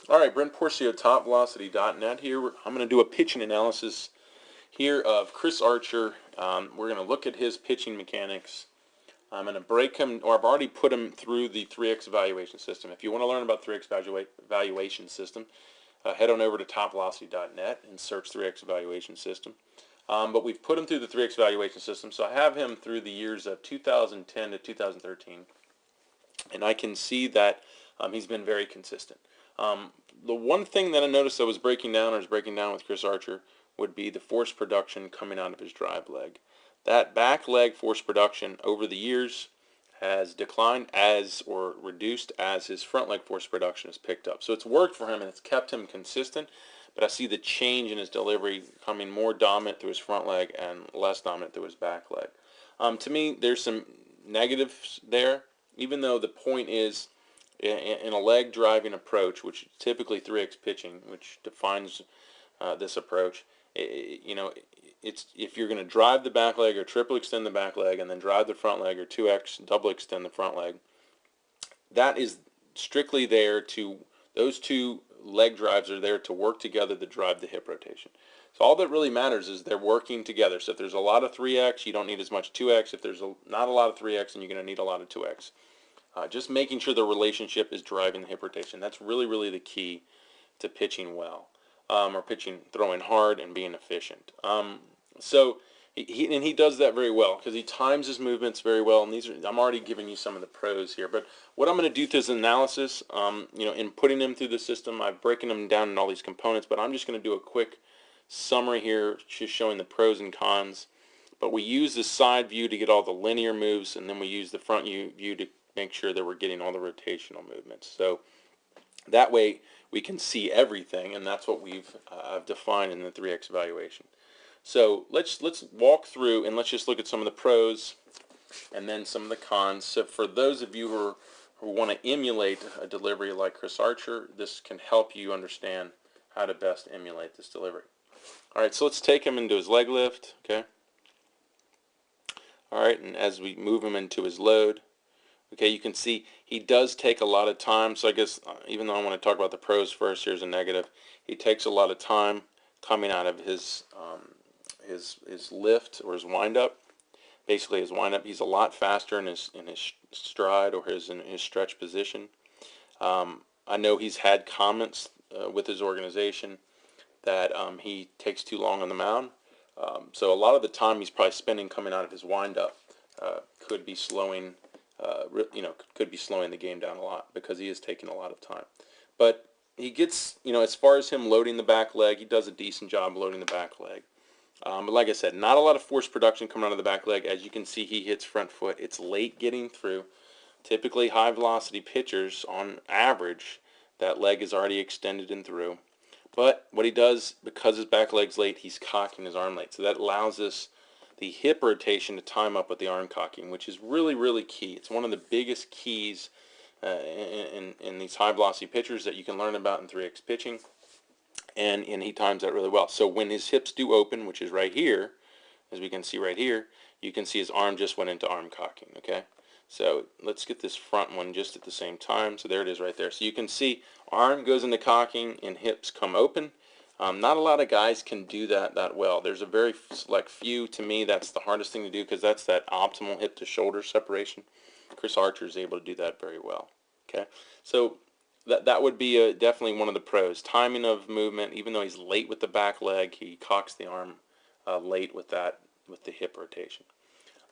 All right, Brent Porcio, TopVelocity.net here. I'm going to do a pitching analysis here of Chris Archer. We're going to look at his pitching mechanics. I'm going to break him, or I've already put him through the 3X evaluation system. If you want to learn about 3X evaluation system, head on over to TopVelocity.net and search 3X evaluation system. But we've put him through the 3X evaluation system, so I have him through the years of 2010 to 2013, and I can see that he's been very consistent. The one thing that I noticed I was breaking down, with Chris Archer, would be the force production coming out of his drive leg. That back leg force production over the years has declined or reduced as his front leg force production has picked up. So it's worked for him and it's kept him consistent, but I see the change in his delivery coming more dominant through his front leg and less dominant through his back leg. To me, there's some negatives there, even though the point is, in a leg driving approach, which is typically 3X pitching, which defines this approach, it's if you're going to drive the back leg or triple extend the back leg and then drive the front leg or 2X double extend the front leg, that is strictly there to, those two leg drives are there to work together to drive the hip rotation. So all that really matters is they're working together. So if there's a lot of 3X, you don't need as much 2X. If there's not a lot of 3X, then you're going to need a lot of 2X. Just making sure the relationship is driving the hip rotation. That's really, really the key to pitching well, or throwing hard and being efficient. So he does that very well because he times his movements very well. And I'm already giving you some of the pros here. But what I'm going to do through this analysis, in putting him through the system, I've broken him down in all these components. But I'm just going to do a quick summary here, just showing the pros and cons. But we use the side view to get all the linear moves, and then we use the front view to make sure that we're getting all the rotational movements. So that way we can see everything, and that's what we've defined in the 3X evaluation. So let's walk through and let's just look at some of the pros and then some of the cons. So for those of you who want to emulate a delivery like Chris Archer, this can help you understand how to best emulate this delivery. All right, so let's take him into his leg lift, okay? All right, and as we move him into his load, okay, you can see he does take a lot of time. So I guess even though I want to talk about the pros first, here's a negative. He takes a lot of time coming out of his lift or his windup. Basically, his windup, he's a lot faster in his stride or in his stretch position. I know he's had comments with his organization that he takes too long on the mound. So a lot of the time he's probably spending coming out of his windup could be slowing. Could be slowing the game down a lot because he is taking a lot of time. But he gets, as far as him loading the back leg, he does a decent job loading the back leg. But like I said, not a lot of force production coming out of the back leg. As you can see, he hits front foot. It's late getting through. Typically, high velocity pitchers, on average, that leg is already extended and through. But what he does, because his back leg's late, he's cocking his arm late. So that allows us the hip rotation to time up with the arm cocking, which is really, really key. It's one of the biggest keys in these high velocity pitchers that you can learn about in 3X pitching, and he times that really well. So when his hips do open, which is right here, as we can see right here, you can see his arm just went into arm cocking, okay? So let's get this front one just at the same time. So there it is right there. So you can see arm goes into cocking and hips come open. Not a lot of guys can do that well. There's a very select few. To me, that's the hardest thing to do because that's that optimal hip to shoulder separation. Chris Archer is able to do that very well. Okay, so that would be definitely one of the pros. Timing of movement, even though he's late with the back leg, he cocks the arm late with the hip rotation.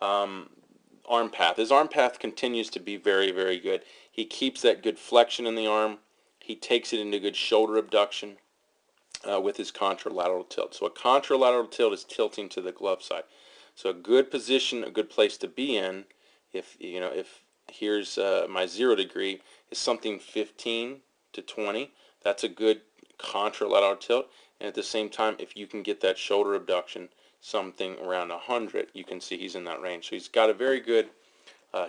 Arm path. His arm path continues to be very, very good. He keeps that good flexion in the arm. He takes it into good shoulder abduction. With his contralateral tilt. So a contralateral tilt is tilting to the glove side. So a good position, a good place to be in, if here's my 0 degree, is something 15 to 20. That's a good contralateral tilt. And at the same time, if you can get that shoulder abduction, something around 100, you can see he's in that range. So he's got a very good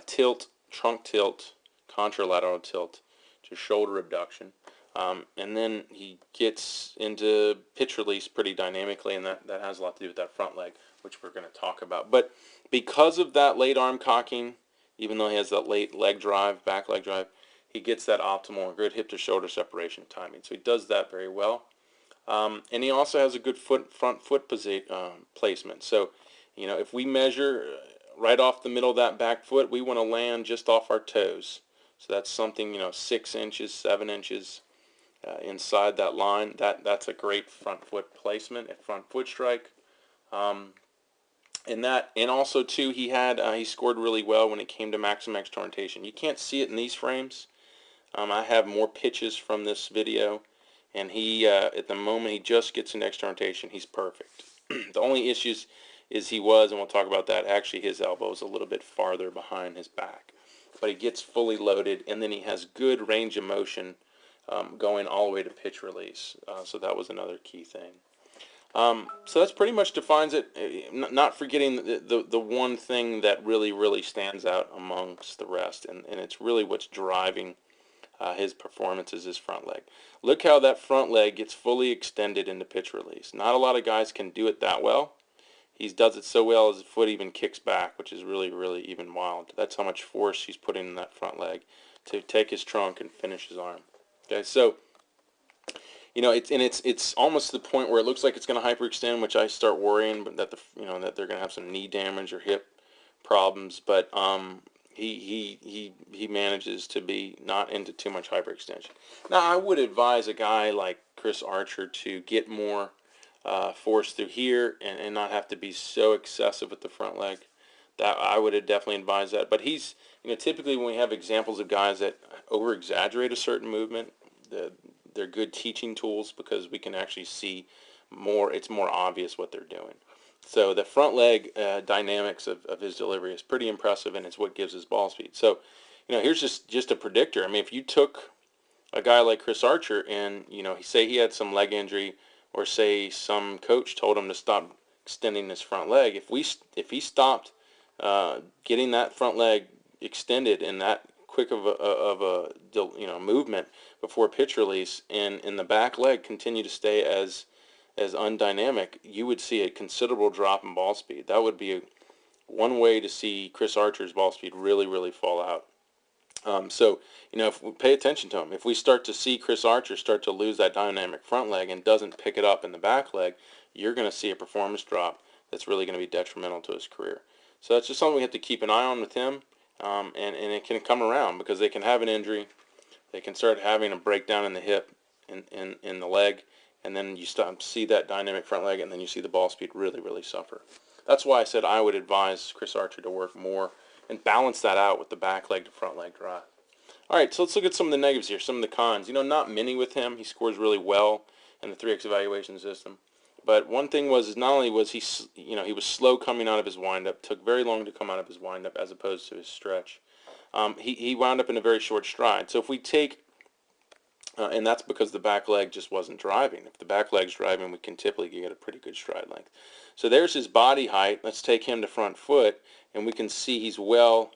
tilt, trunk tilt, contralateral tilt to shoulder abduction. And then he gets into pitch release pretty dynamically, and that has a lot to do with that front leg, which we're going to talk about. But because of that late arm cocking, even though he has that late leg drive, back leg drive, he gets that optimal good hip to shoulder separation timing. So he does that very well. And he also has a good front foot placement. So, if we measure right off the middle of that back foot, we want to land just off our toes. So that's something, 6 inches, 7 inches inside that line. That's a great front foot placement and front foot strike. And also too, he scored really well when it came to maximum externalization. You can't see it in these frames. I have more pitches from this video, and he at the moment he just gets an externalization, he's perfect. The only issues is and we'll talk about that, actually his elbow is a little bit farther behind his back, but he gets fully loaded, and then he has good range of motion going all the way to pitch release. So that was another key thing. So that's pretty much defines it, not forgetting the one thing that really stands out amongst the rest, and it's really what's driving his performance is his front leg. Look how that front leg gets fully extended into pitch release. Not a lot of guys can do it that well. He does it so well his foot even kicks back, which is really even wild. That's how much force he's putting in that front leg to take his trunk and finish his arm. Okay, so it's almost to the point where it looks like it's going to hyperextend, which I start worrying that that they're going to have some knee damage or hip problems. But he manages to be not into too much hyperextension. Now I would advise a guy like Chris Archer to get more force through here and not have to be so excessive with the front leg. That I would definitely advise that. But he's typically when we have examples of guys that over exaggerate a certain movement, they're good teaching tools because we can actually see more. It's more obvious what they're doing. So the front leg dynamics of his delivery is pretty impressive, and it's what gives his ball speed. So, here's just a predictor. I mean, if you took a guy like Chris Archer and, say he had some leg injury, or say some coach told him to stop extending his front leg, if he stopped getting that front leg extended in that quick of a movement before pitch release, and the back leg continue to stay as undynamic, you would see a considerable drop in ball speed. That would be one way to see Chris Archer's ball speed really fall out. So, if we pay attention to him, if we start to see Chris Archer start to lose that dynamic front leg and doesn't pick it up in the back leg, you're going to see a performance drop that's really going to be detrimental to his career. So that's just something we have to keep an eye on with him, and it can come around because they can have an injury, they can start having a breakdown in the hip, in the leg, and then you see that dynamic front leg, and then you see the ball speed really suffer. That's why I said I would advise Chris Archer to work more and balance that out with the back leg to front leg drive. All right, so let's look at some of the negatives here, some of the cons. Not many with him. He scores really well in the 3X evaluation system. But one thing was not only was he was slow coming out of his windup, took very long to come out of his windup as opposed to his stretch. He wound up in a very short stride. So if we take and that's because the back leg just wasn't driving. If the back leg's driving, we can typically get a pretty good stride length. So there's his body height. Let's take him to front foot, and we can see he's well,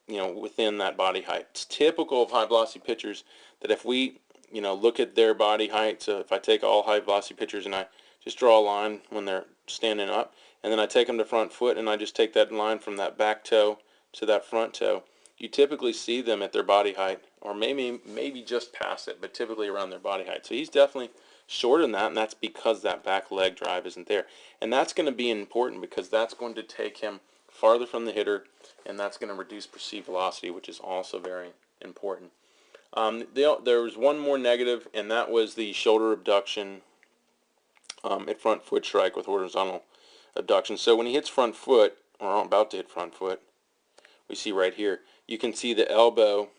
within that body height. It's typical of high velocity pitchers that if we, look at their body height. So if I take all high velocity pitchers and I just draw a line when they're standing up, and then I take them to front foot, and I just take that line from that back toe to that front toe, you typically see them at their body height, or maybe just past it, but typically around their body height. So he's definitely shorter than that, and that's because that back leg drive isn't there. And that's going to be important because that's going to take him farther from the hitter, and that's going to reduce perceived velocity, which is also very important. There was one more negative, and that was the shoulder abduction at front foot strike with horizontal abduction. So when he hits front foot, or about to hit front foot, we see right here, you can see the elbow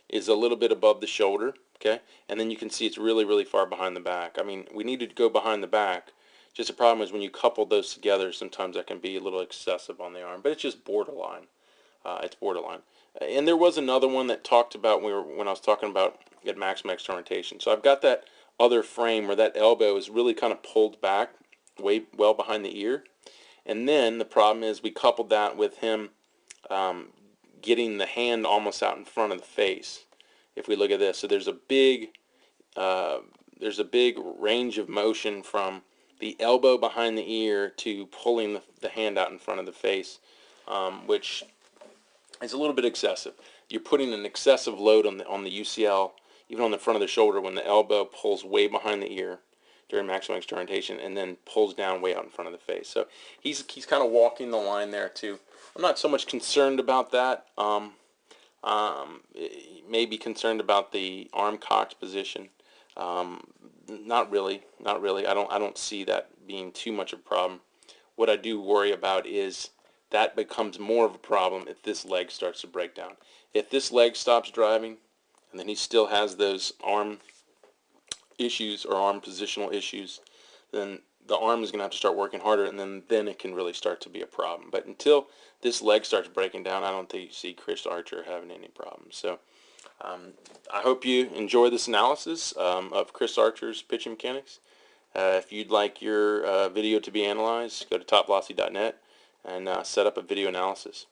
is a little bit above the shoulder, okay? And then you can see it's really far behind the back. I mean, we needed to go behind the back. Just the problem is when you couple those together, sometimes that can be a little excessive on the arm, but it's just borderline. It's borderline. And there was another one that talked about when I was talking about at maximum externalization. So I've got that other frame where that elbow is really kind of pulled back way well behind the ear. And then the problem is we coupled that with him getting the hand almost out in front of the face. If we look at this, so there's a big range of motion from the elbow behind the ear to pulling the hand out in front of the face, which is a little bit excessive. you're putting an excessive load on the UCL, even on the front of the shoulder, when the elbow pulls way behind the ear during maximum externalization and then pulls down way out in front of the face. So he's kind of walking the line there too. I'm not so much concerned about that. Maybe concerned about the arm cocked position. Not really. I don't see that being too much of a problem. What I do worry about is that becomes more of a problem if this leg starts to break down. If this leg stops driving, and then he still has those arm issues or arm positional issues, then the arm is going to have to start working harder, and then it can really start to be a problem. But until this leg starts breaking down, I don't think you see Chris Archer having any problems. So I hope you enjoy this analysis of Chris Archer's pitching mechanics. If you'd like your video to be analyzed, go to topvelocity.net and set up a video analysis.